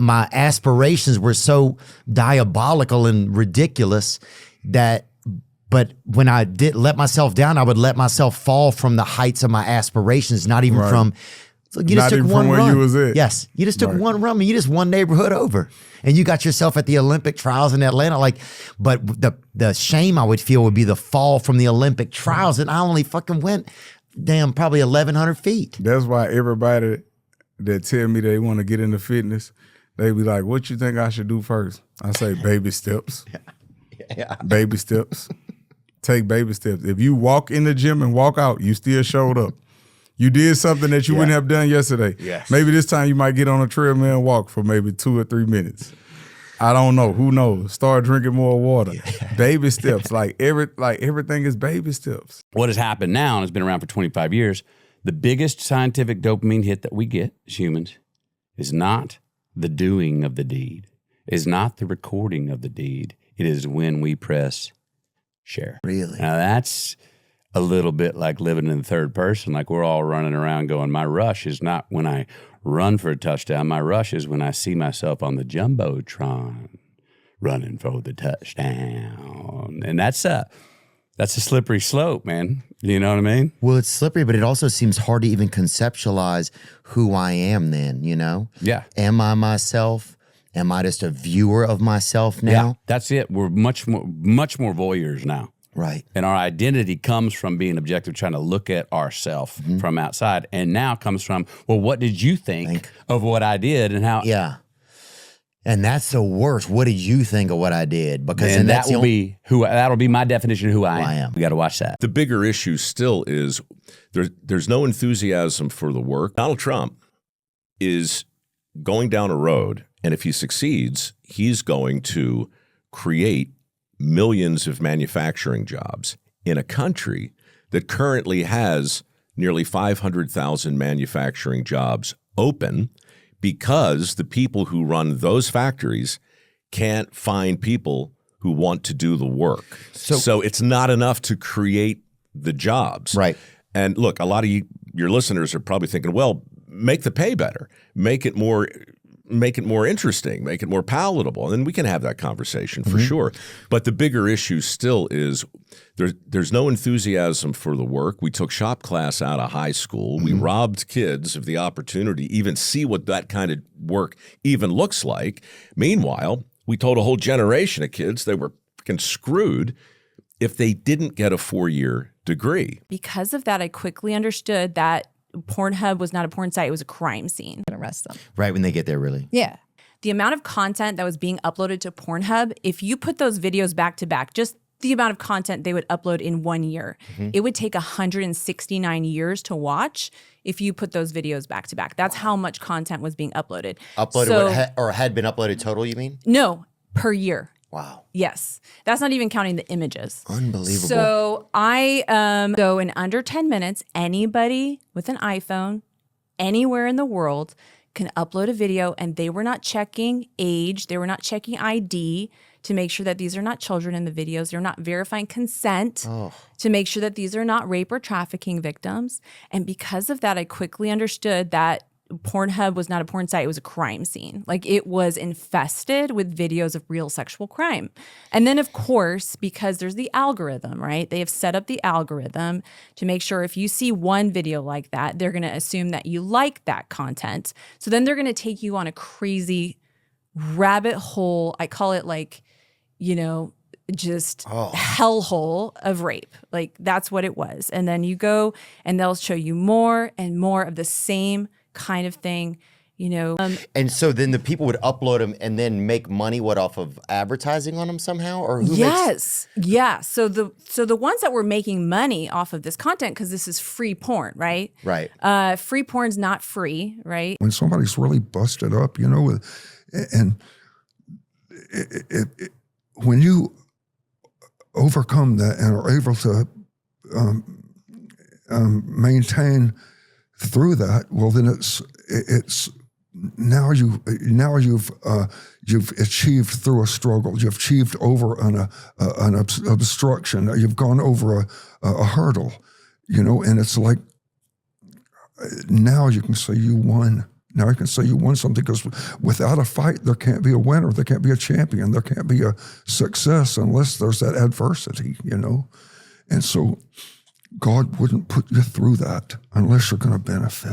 my aspirations were so diabolical and ridiculous but when I did let myself down, I would let myself fall from the heights of my aspirations, not even from, you just took one run. Where you was at. Yes, you just took one run and you just one neighborhood over. And you got yourself at the Olympic trials in Atlanta. But the shame I would feel would be the fall from the Olympic trials. And I only fucking went, probably 1,100 feet. That's why everybody that tell me they want to get into fitness, they be like, what you think I should do first? I say, baby steps. Yeah. Baby steps. Take baby steps. If you walk in the gym and walk out, you still showed up. You did something that you wouldn't have done yesterday. Yes. Maybe this time you might get on a treadmill and walk for maybe 2 or 3 minutes. I don't know. Who knows? Start drinking more water. Baby steps. Everything is baby steps. What has happened now, and has been around for 25 years, the biggest scientific dopamine hit that we get as humans is not the doing of the deed, is not the recording of the deed. It is when we press share. Really? Now that's a little bit like living in the third person. Like we're all running around going, my rush is not when I run for a touchdown. My rush is when I see myself on the Jumbotron running for the touchdown. And that's a slippery slope, man. You know what I mean? Well, it's slippery, but it also seems hard to even conceptualize who I am then, you know? Yeah. Am I myself? Am I just a viewer of myself now? Yeah, that's it. We're much more voyeurs now. Right. And our identity comes from being objective, trying to look at ourselves from outside. And now comes from, well, what did you think of what I did and how? Yeah. And that's the worst. What did you think of what I did? Because and that'll be my definition of who I am. We got to watch that. The bigger issue still is there's no enthusiasm for the work. Donald Trump is going down a road, and if he succeeds, he's going to create millions of manufacturing jobs in a country that currently has nearly 500,000 manufacturing jobs open because the people who run those factories can't find people who want to do the work. So it's not enough to create the jobs. Right. And look, a lot of your listeners are probably thinking, well, make the pay better, make it more interesting, make it more palatable. And then we can have that conversation for sure. But the bigger issue still is there's no enthusiasm for the work. We took shop class out of high school. We robbed kids of the opportunity to even see what that kind of work even looks like. Meanwhile, we told a whole generation of kids they were freaking screwed if they didn't get a 4-year degree. Because of that, I quickly understood that Pornhub was not a porn site, it was a crime scene. Arrest them. Right when they get there, really. Yeah. The amount of content that was being uploaded to Pornhub, if you put those videos back to back, just the amount of content they would upload in 1 year, it would take 169 years to watch if you put those videos back to back. That's how much content was being uploaded. Or had been uploaded total, you mean? No, per year. Wow. Yes. That's not even counting the images. Unbelievable. So so in under 10 minutes, anybody with an iPhone anywhere in the world can upload a video, and they were not checking age. They were not checking ID to make sure that these are not children in the videos. They're not verifying consent to make sure that these are not rape or trafficking victims. And because of that, I quickly understood that Pornhub was not a porn site, it was a crime scene. Like, it was infested with videos of real sexual crime. And then, of course, because there's the algorithm, right? They have set up the algorithm to make sure if you see one video like that, they're going to assume that you like that content. So then they're going to take you on a crazy rabbit hole. I call it just hellhole of rape. Like, that's what it was. And then you go and they'll show you more and more of the same kind of thing, and so then the people would upload them and then make money off of advertising on them somehow, or who yeah. So the ones that were making money off of this content, because this is free porn, right? Right. Free porn's not free, right? When somebody's really busted up, and when you overcome that and are able to maintain through that, well, then it's now you've achieved through a struggle. You've achieved over an obstruction. You've gone over a hurdle, and it's like now you can say you won. Now I can say you won something, because without a fight, there can't be a winner. There can't be a champion. There can't be a success unless there's that adversity, And so God wouldn't put you through that unless you're going to benefit.